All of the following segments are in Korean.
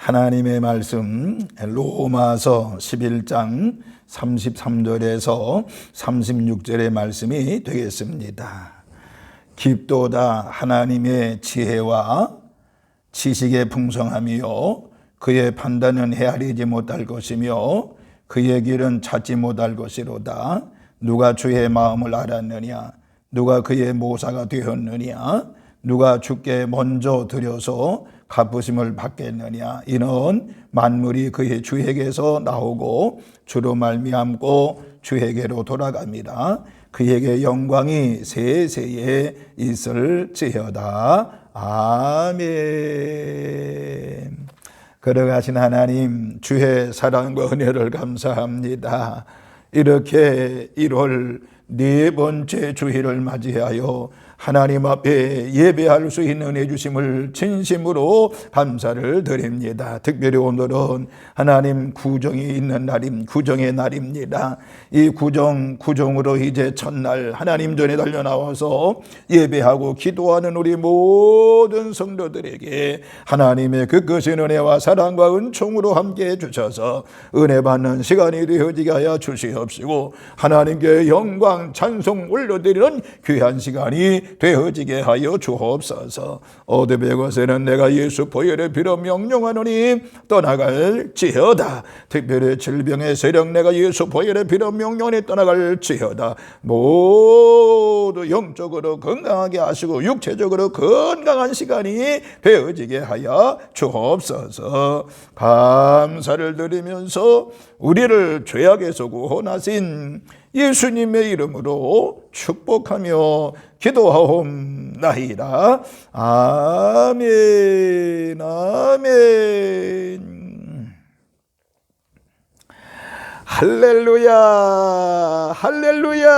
하나님의 말씀 로마서 11장 33절에서 36절의 말씀이 되겠습니다. 깊도다 하나님의 지혜와 지식의 풍성함이요 그의 판단은 헤아리지 못할 것이며 그의 길은 찾지 못할 것이로다. 누가 주의 마음을 알았느냐? 누가 그의 모사가 되었느냐? 누가 주께 먼저 드려서 갚으심을 받겠느냐? 이는 만물이 그의 주에게서 나오고 주로 말미암고 주에게로 돌아갑니다. 그에게 영광이 세세에 있을지어다. 아멘. 걸어가신 하나님, 주의 사랑과 은혜를 감사합니다. 이렇게 1월 네 번째 주일을 맞이하여 하나님 앞에 예배할 수 있는 은혜 주심을 진심으로 감사를 드립니다. 특별히 오늘은 하나님 구정이 있는 구정의 날입니다. 이 구정으로 이제 첫날 하나님 전에 달려나와서 예배하고 기도하는 우리 모든 성도들에게 하나님의 그 크신 은혜와 사랑과 은총으로 함께 해주셔서 은혜 받는 시간이 되어지게 하여 주시옵시고 하나님께 영광 찬송 올려드리는 귀한 시간이 되어지게 하여 주옵소서. 어둠의 것에는 내가 예수 보혈의 피로 명령하노니 떠나갈지어다. 특별히 질병의 세력 내가 예수 보혈의 피로 명령하니 떠나갈지어다. 모두 영적으로 건강하게 하시고 육체적으로 건강한 시간이 되어지게 하여 주옵소서. 감사를 드리면서 우리를 죄악에서 구원하신 예수님의 이름으로 축복하며 기도하옵나이다. 아멘. 아멘. 할렐루야. 할렐루야.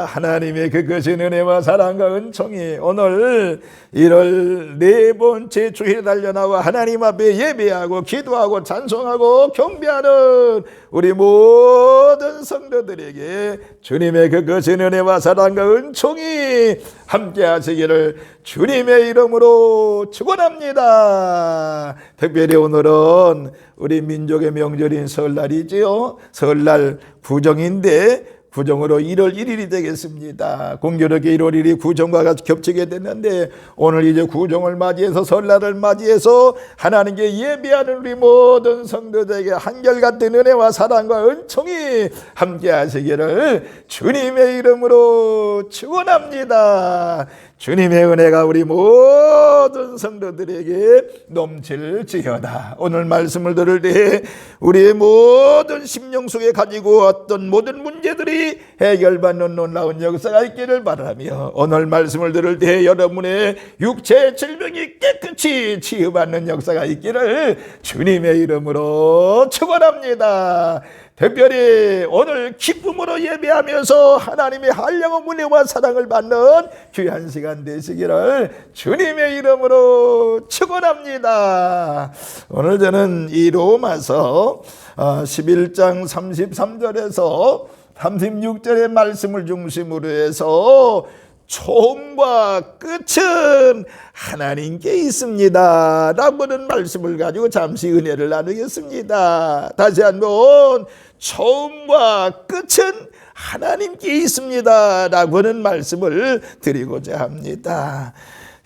하나님의 그 크신 은혜와 사랑과 은총이 오늘 1월 네 번째 주일에 달려나와 하나님 앞에 예배하고 기도하고 찬송하고 경배하는 우리 모든 성도들에게 주님의 그 크신 은혜와 사랑과 은총이 함께 하시기를 주님의 이름으로 축원합니다. 특별히 오늘은 우리 민족의 명절인 설날이지요. 설날 구정인데 구정으로 1월 1일이 되겠습니다. 공교롭게 1월 1일이 구정과 겹치게 됐는데 오늘 이제 구정을 맞이해서 설날을 맞이해서 하나님께 예배하는 우리 모든 성도들에게 한결같은 은혜와 사랑과 은총이 함께 하시기를 주님의 이름으로 축원합니다. 주님의 은혜가 우리 모든 성도들에게 넘칠지어다. 오늘 말씀을 들을 때 우리의 모든 심령 속에 가지고 왔던 모든 문제들이 해결받는 놀라운 역사가 있기를 바라며 오늘 말씀을 들을 때 여러분의 육체 질병이 깨끗이 치유받는 역사가 있기를 주님의 이름으로 축원합니다. 특별히 오늘 기쁨으로 예배하면서 하나님의 한량한 은혜와 사랑을 받는 귀한 시간 되시기를 주님의 이름으로 축원합니다. 오늘 저는 이 로마서 11장 33절에서 36절의 말씀을 중심으로 해서 처음과 끝은 하나님께 있습니다 라고는 말씀을 가지고 잠시 은혜를 나누겠습니다. 다시 한번 처음과 끝은 하나님께 있습니다 라고는 말씀을 드리고자 합니다.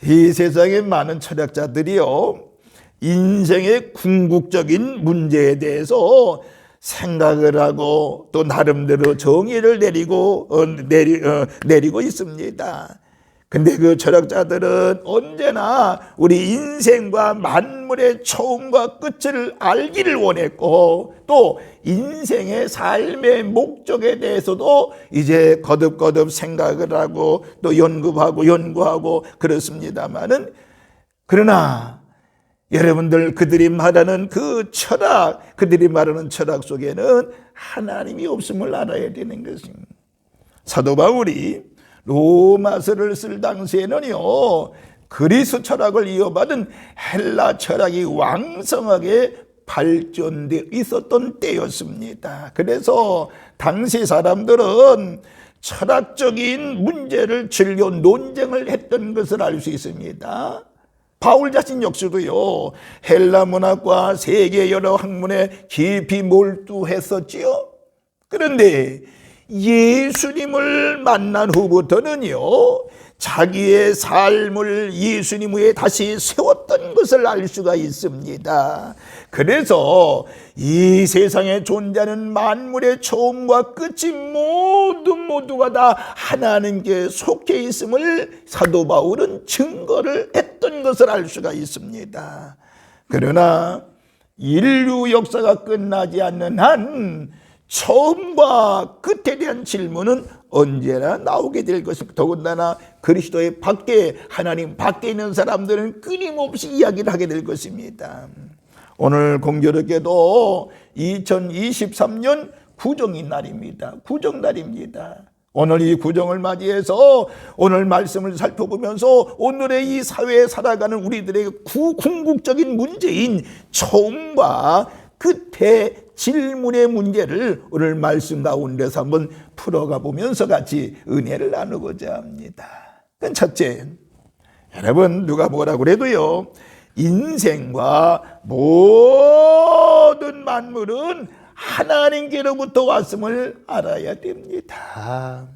이 세상에 많은 철학자들이요 인생의 궁극적인 문제에 대해서 생각을 하고 또 나름대로 정의를 내리고 있습니다. 근데 그 철학자들은 언제나 우리 인생과 만물의 처음과 끝을 알기를 원했고 또 인생의 삶의 목적에 대해서도 이제 거듭거듭 생각을 하고 또 연구하고 그렇습니다만은 그러나 여러분들 그들이 말하는 그들이 말하는 철학 속에는 하나님이 없음을 알아야 되는 것입니다. 사도 바울이 로마서를 쓸 당시에는요 그리스 철학을 이어받은 헬라 철학이 왕성하게 발전되어 있었던 때였습니다. 그래서 당시 사람들은 철학적인 문제를 즐겨 논쟁을 했던 것을 알 수 있습니다. 바울 자신 역시도요, 헬라 문학과 세계 여러 학문에 깊이 몰두했었지요. 그런데 예수님을 만난 후부터는요, 자기의 삶을 예수님 위에 다시 세웠던 것을 알 수가 있습니다. 그래서 이 세상에 존재하는 만물의 처음과 끝이 모두가 다 하나님께 속해 있음을 사도 바울은 증거를 했던 것을 알 수가 있습니다. 그러나 인류 역사가 끝나지 않는 한 처음과 끝에 대한 질문은 언제나 나오게 될 것입니다. 더군다나 그리스도의 밖에, 하나님 밖에 있는 사람들은 끊임없이 이야기를 하게 될 것입니다. 오늘 공교롭게도 2023년 구정의 날입니다. 구정날입니다. 오늘 이 구정을 맞이해서 오늘 말씀을 살펴보면서 오늘의 이 사회에 살아가는 우리들의 궁극적인 문제인 처음과 끝의 질문의 문제를 오늘 말씀 가운데서 한번 풀어가 보면서 같이 은혜를 나누고자 합니다. 첫째, 여러분 누가 뭐라고 그래도요, 인생과 모든 만물은 하나님께로부터 왔음을 알아야 됩니다.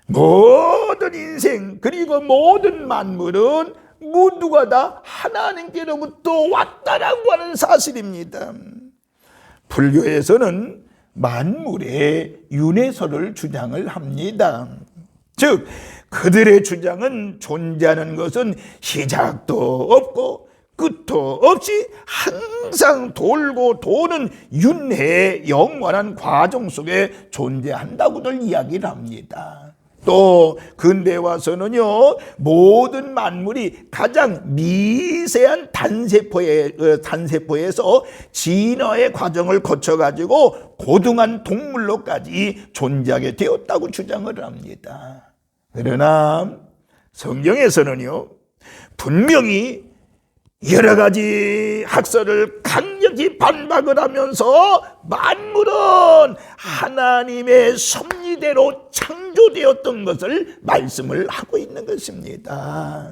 모든 인생 그리고 모든 만물은 모두가 다 하나님께로부터 왔다라고 하는 사실입니다. 불교에서는 만물의 윤회설을 주장을 합니다. 즉 그들의 주장은 존재하는 것은 시작도 없고 끝도 없이 항상 돌고 도는 윤회의 영원한 과정 속에 존재한다고들 이야기를 합니다. 또 근대에 와서는요, 모든 만물이 가장 미세한 단세포에서 진화의 과정을 거쳐가지고 고등한 동물로까지 존재하게 되었다고 주장을 합니다. 그러나 성경에서는요, 분명히 여러 가지 학설을 강력히 반박을 하면서 만물은 하나님의 섭리대로 창조되었던 것을 말씀을 하고 있는 것입니다.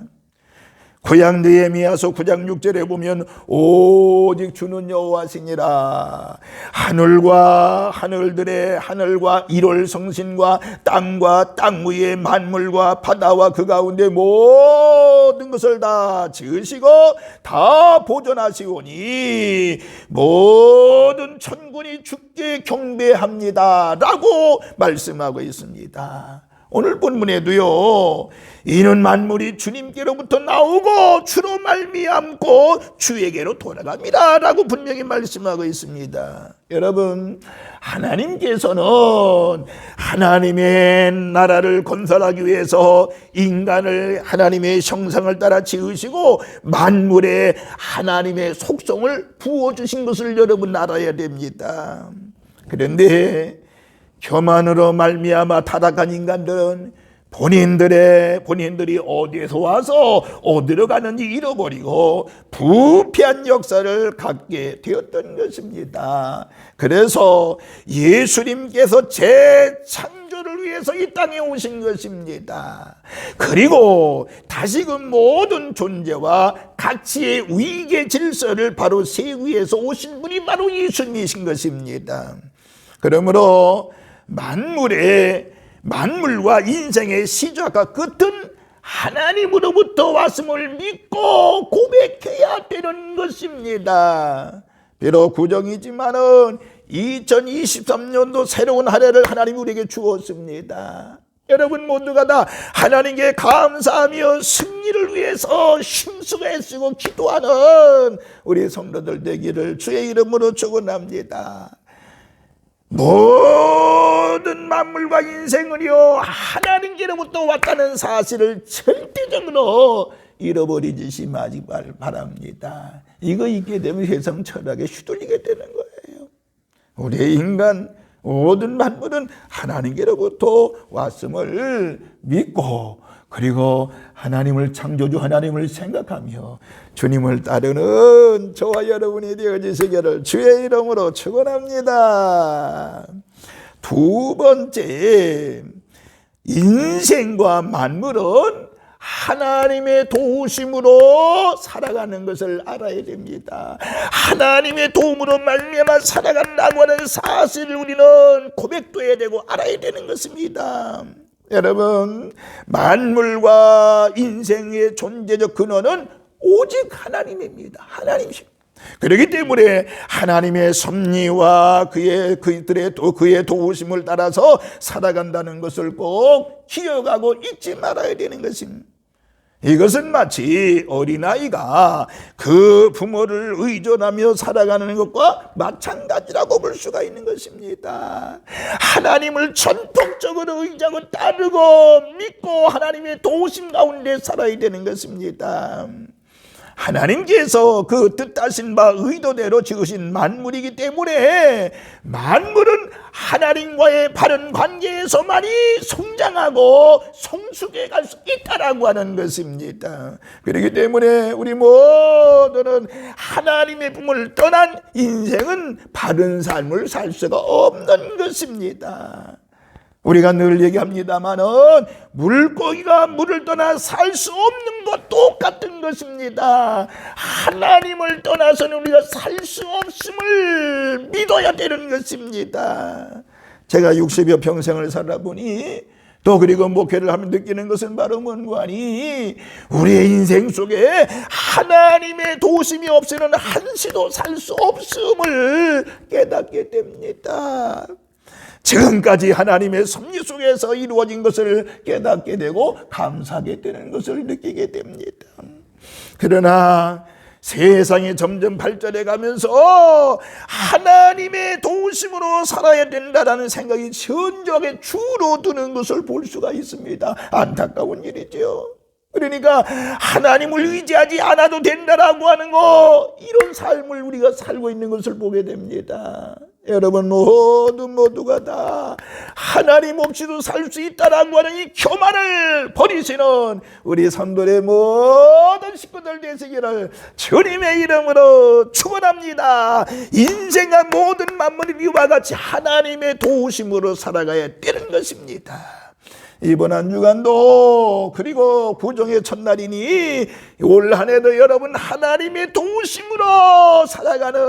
구약 느헤미야서 9장 6절에 보면 오직 주는 여호와시니라. 하늘과 하늘들의 하늘과 일월 성신과 땅과 땅 위의 만물과 바다와 그 가운데 모든 것을 다 지으시고 다 보존하시오니 모든 천군이 주께 경배합니다 라고 말씀하고 있습니다. 오늘 본문에도요, 이는 만물이 주님께로부터 나오고 주로 말미암고 주에게로 돌아갑니다 라고 분명히 말씀하고 있습니다. 여러분, 하나님께서는 하나님의 나라를 건설하기 위해서 인간을 하나님의 형상을 따라 지으시고 만물에 하나님의 속성을 부어주신 것을 여러분 알아야 됩니다. 그런데 교만으로 말미암아 타락한 인간들은 본인들이 어디에서 와서 어디로 가는지 잃어버리고 부패한 역사를 갖게 되었던 것입니다. 그래서 예수님께서 재창조를 위해서 이 땅에 오신 것입니다. 그리고 다시금 모든 존재와 가치의 위계 질서를 바로 세우기 위해서 오신 분이 바로 예수님이신 것입니다. 그러므로 만물과 인생의 시작과 끝은 하나님으로부터 왔음을 믿고 고백해야 되는 것입니다. 비록 구정이지만은 2023년도 새로운 한 해를 하나님이 우리에게 주었습니다. 여러분 모두가 다 하나님께 감사하며 승리를 위해서 힘쓰고 애쓰고 기도하는 우리 성도들 되기를 주의 이름으로 축원합니다. 모든 만물과 인생은요, 하나님께로부터 왔다는 사실을 절대적으로 잃어버리지 마지 바랍니다. 이거 잊게 되면 세상 철학에 휘둘리게 되는 거예요. 우리 인간 모든 만물은 하나님께로부터 왔음을 믿고, 그리고 하나님을 창조주 하나님을 생각하며 주님을 따르는 저와 여러분이 되어지시기를 주의 이름으로 축원합니다. 두 번째, 인생과 만물은 하나님의 도우심으로 살아가는 것을 알아야 됩니다. 하나님의 도움으로 말미암아 살아간다고 하는 사실을 우리는 고백해야 되고 알아야 되는 것입니다. 여러분, 만물과 인생의 존재적 근원은 오직 하나님입니다. 하나님이십니다. 그렇기 때문에 하나님의 섭리와 그의 도우심을 따라서 살아간다는 것을 꼭 기억하고 잊지 말아야 되는 것입니다. 이것은 마치 어린아이가 그 부모를 의존하며 살아가는 것과 마찬가지라고 볼 수가 있는 것입니다. 하나님을 전폭적으로 의지하고 따르고 믿고 하나님의 도우심 가운데 살아야 되는 것입니다. 하나님께서 그 뜻하신 바 의도대로 지으신 만물이기 때문에 만물은 하나님과의 바른 관계에서만이 성장하고 성숙해 갈 수 있다라고 하는 것입니다. 그렇기 때문에 우리 모두는 하나님의 품을 떠난 인생은 바른 삶을 살 수가 없는 것입니다. 우리가 늘 얘기합니다마는 물고기가 물을 떠나 살 수 없는 것 똑같은 것입니다. 하나님을 떠나서는 우리가 살 수 없음을 믿어야 되는 것입니다. 제가 60여 평생을 살아보니 또 그리고 목회를 하면 느끼는 것은 바로 뭔가니 우리의 인생 속에 하나님의 도우심이 없이는 한시도 살 수 없음을 깨닫게 됩니다. 지금까지 하나님의 섭리 속에서 이루어진 것을 깨닫게 되고 감사하게 되는 것을 느끼게 됩니다. 그러나 세상이 점점 발전해 가면서 하나님의 도우심으로 살아야 된다는 생각이 현저하게 줄어드는 것을 볼 수가 있습니다. 안타까운 일이죠. 그러니까 하나님을 의지하지 않아도 된다라고 하는 거, 이런 삶을 우리가 살고 있는 것을 보게 됩니다. 여러분 모두가 다 하나님 없이도 살 수 있다라고 하는 이 교만을 버리시는 우리 성도의 모든 식구들 되시기를 주님의 이름으로 축원합니다. 인생과 모든 만물이 이와 같이 하나님의 도우심으로 살아가야 되는 것입니다. 이번 한 주간도 그리고 구정의 첫날이니 올 한 해도 여러분 하나님의 도우심으로 살아가는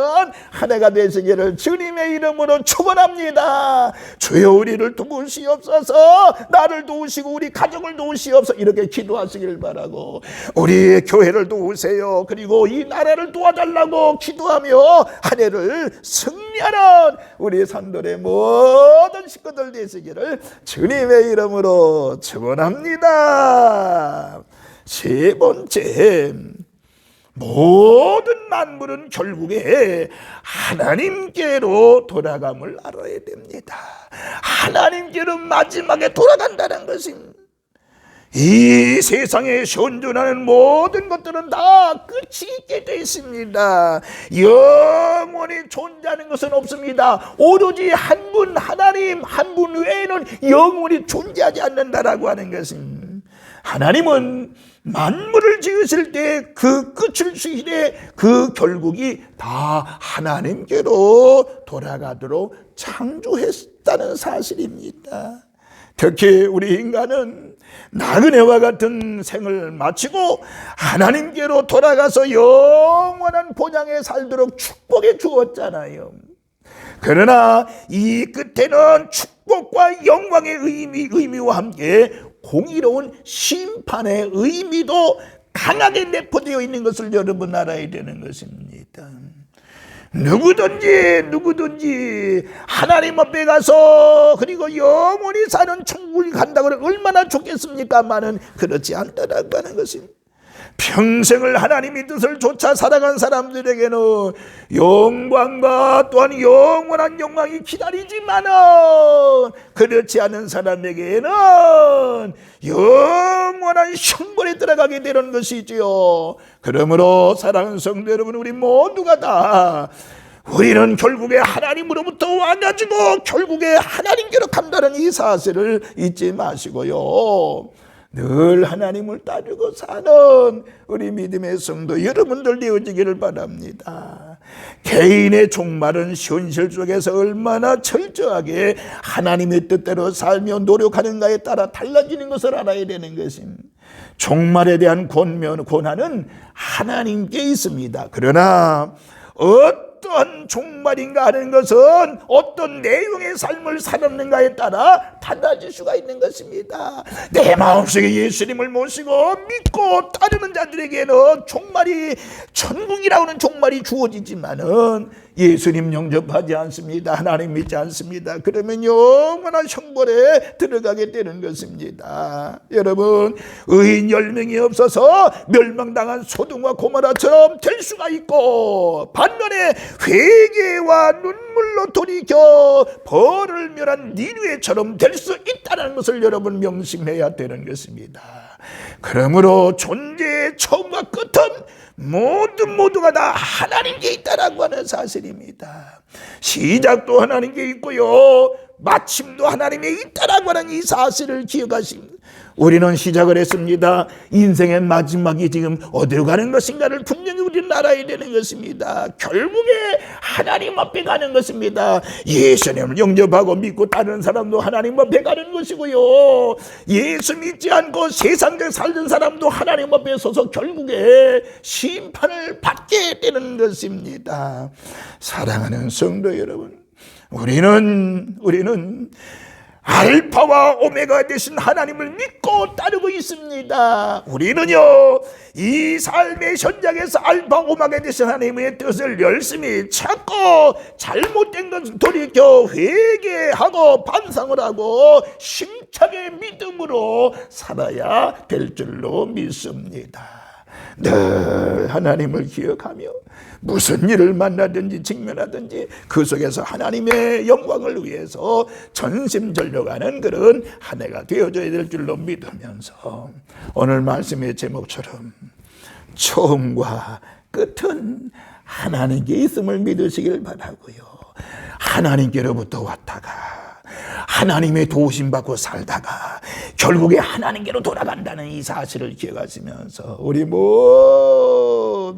한 해가 되시기를 주님의 이름으로 축원합니다. 주여 우리를 도우시옵소서, 나를 도우시고 우리 가족을 도우시옵소서, 이렇게 기도하시길 바라고, 우리 교회를 도우세요, 그리고 이 나라를 도와달라고 기도하며 한 해를 승리하는 우리 산돌의 모든 식구들 되시기를 주님의 이름으로 축원합니다. 세 번째, 모든 만물은 결국에 하나님께로 돌아감을 알아야 됩니다. 하나님께로 마지막에 돌아간다는 것입니다. 이 세상에 현존하는 모든 것들은 다 끝이 있게 되어 있습니다. 영원히 존재하는 것은 없습니다. 오로지 한 분, 하나님 한 분 외에는 영원히 존재하지 않는다라고 하는 것입니다. 하나님은 만물을 지으실 때 그 끝을 주시되 그 결국이 다 하나님께로 돌아가도록 창조했다는 사실입니다. 특히 우리 인간은 나그네와 같은 생을 마치고 하나님께로 돌아가서 영원한 본향에 살도록 축복해 주었잖아요. 그러나 이 끝에는 축복과 영광의 의미와 함께 공의로운 심판의 의미도 강하게 내포되어 있는 것을 여러분 알아야 되는 것입니다. 누구든지 하나님 앞에 가서 그리고 영원히 사는 천국을 간다고 하면 얼마나 좋겠습니까마는 그렇지 않다라고 하는 것입니다. 평생을 하나님의 뜻을 쫓아 살아간 사람들에게는 영광과 또한 영원한 영광이 기다리지만은 그렇지 않은 사람에게는 영원한 형벌에 들어가게 되는 것이지요. 그러므로 사랑하는 성도 여러분, 우리 모두가 다 우리는 결국에 하나님으로부터 와가지고 결국에 하나님께로 간다는 이 사실을 잊지 마시고요, 늘 하나님을 따르고 사는 우리 믿음의 성도 여러분들 되어지기를 바랍니다. 개인의 종말은 현실 속에서 얼마나 철저하게 하나님의 뜻대로 살며 노력하는가에 따라 달라지는 것을 알아야 되는 것입니다. 종말에 대한 권한은 하나님께 있습니다. 그러나 어떤 종말인가 하는 것은 어떤 내용의 삶을 살았는가에 따라 달라질 수가 있는 것입니다. 내 마음속에 예수님을 모시고 믿고 따르는 자들에게는 종말이, 천국이라고 하는 종말이 주어지지만은 예수님 영접하지 않습니다. 하나님 믿지 않습니다. 그러면 영원한 형벌에 들어가게 되는 것입니다. 여러분, 의인 10명이 없어서 멸망당한 소돔과 고모라처럼 될 수가 있고, 반면에 회개와 눈물로 돌이켜 벌을 멸한 니느웨처럼 될 수 있다는 것을 여러분 명심해야 되는 것입니다. 그러므로 존재의 처음과 끝은 모두가 다 하나님께 있다라고 하는 사실입니다. 시작도 하나님께 있고요, 마침도 하나님께 있다라고 하는 이 사실을 기억하십니다. 우리는 시작을 했습니다. 인생의 마지막이 지금 어디로 가는 것인가를 분명히 우리는 알아야 되는 것입니다. 결국에 하나님 앞에 가는 것입니다. 예수님을 영접하고 믿고 따르는 사람도 하나님 앞에 가는 것이고요, 예수 믿지 않고 세상에 살던 사람도 하나님 앞에 서서 결국에 심판을 받게 되는 것입니다. 사랑하는 성도 여러분, 우리는 알파와 오메가 되신 하나님을 믿고 따르고 있습니다. 우리는요, 이 삶의 현장에서 알파 오메가 되신 하나님의 뜻을 열심히 찾고 잘못된 것을 돌이켜 회개하고 반성을 하고 힘차게 믿음으로 살아야 될 줄로 믿습니다. 늘 하나님을 기억하며 무슨 일을 만나든지 직면하든지 그 속에서 하나님의 영광을 위해서 전심전력하는 그런 한 해가 되어져야 될 줄로 믿으면서, 오늘 말씀의 제목처럼 처음과 끝은 하나님께 있음을 믿으시길 바라고요, 하나님께로부터 왔다가 하나님의 도우심 받고 살다가 결국에 하나님께로 돌아간다는 이 사실을 기억하시면서, 우리 모두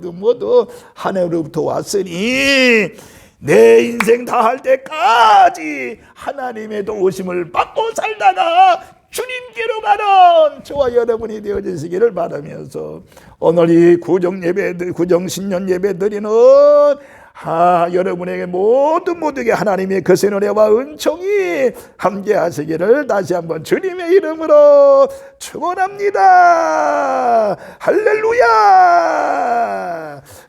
하나님으로부터 왔으니 내 인생 다 할 때까지 하나님의 도우심을 받고 살다가 주님께로 가는 저와 여러분이 되어지시기를 바라면서, 오늘 이 구정신년 예배 드리는 여러분에게 모두에게 하나님의 거센 은혜와 은총이 함께 하시기를 다시 한번 주님의 이름으로 축원합니다. 할렐루야.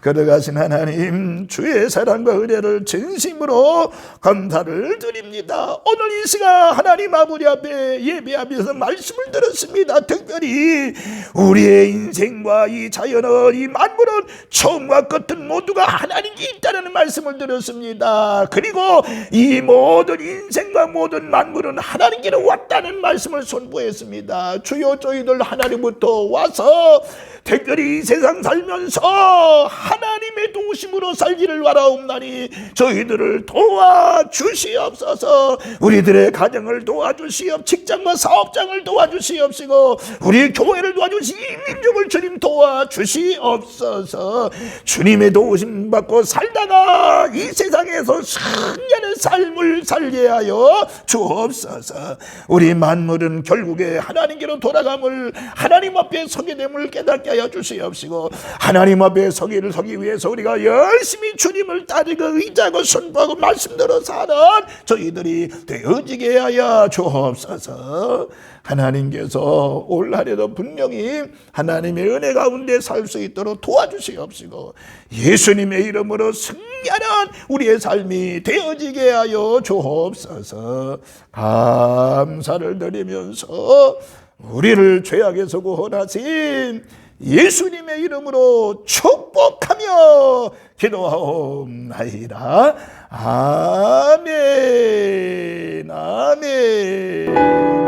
걸어가신 하나님, 주의 사랑과 은혜를 진심으로 감사를 드립니다. 오늘 이 시간 하나님 아버지 앞에 예배하면서 말씀을 들었습니다. 특별히 우리의 인생과 이 자연은, 이 만물은 처음과 끝은 모두가 하나님께 있다는 말씀을 들었습니다. 그리고 이 모든 인생과 모든 만물은 하나님께로 왔다는 말씀을 선포했습니다. 주여, 저희들 하나님부터 와서 특별히 이 세상 살면서 하나님의 도우심으로 살기를 바라옵나니 저희들을 도와주시옵소서. 우리들의 가정을 도와주시옵, 직장과 사업장을 도와주시옵시고 우리 교회를 도와주시, 이 민족을 주님 도와주시옵소서. 주님의 도우심 받고 살다가 이 세상에서 승리하는 삶을 살게 하여 주옵소서. 우리 만물은 결국에 하나님께로 돌아감을, 하나님 앞에 서게 됨을 깨닫게 하여 주시옵시고, 하나님 앞에 서기 위해서 우리가 열심히 주님을 따르고 의지하고 선포하고 말씀대로 사는 저희들이 되어지게 하여 주옵소서. 하나님께서 올 한해도 분명히 하나님의 은혜 가운데 살 수 있도록 도와주시옵시고, 예수님의 이름으로 승리하는 우리의 삶이 되어지게 하여 주옵소서. 감사를 드리면서 우리를 죄악에서 구원하신 예수님의 이름으로 축복하며 기도하옵나이다. 아멘. 아멘.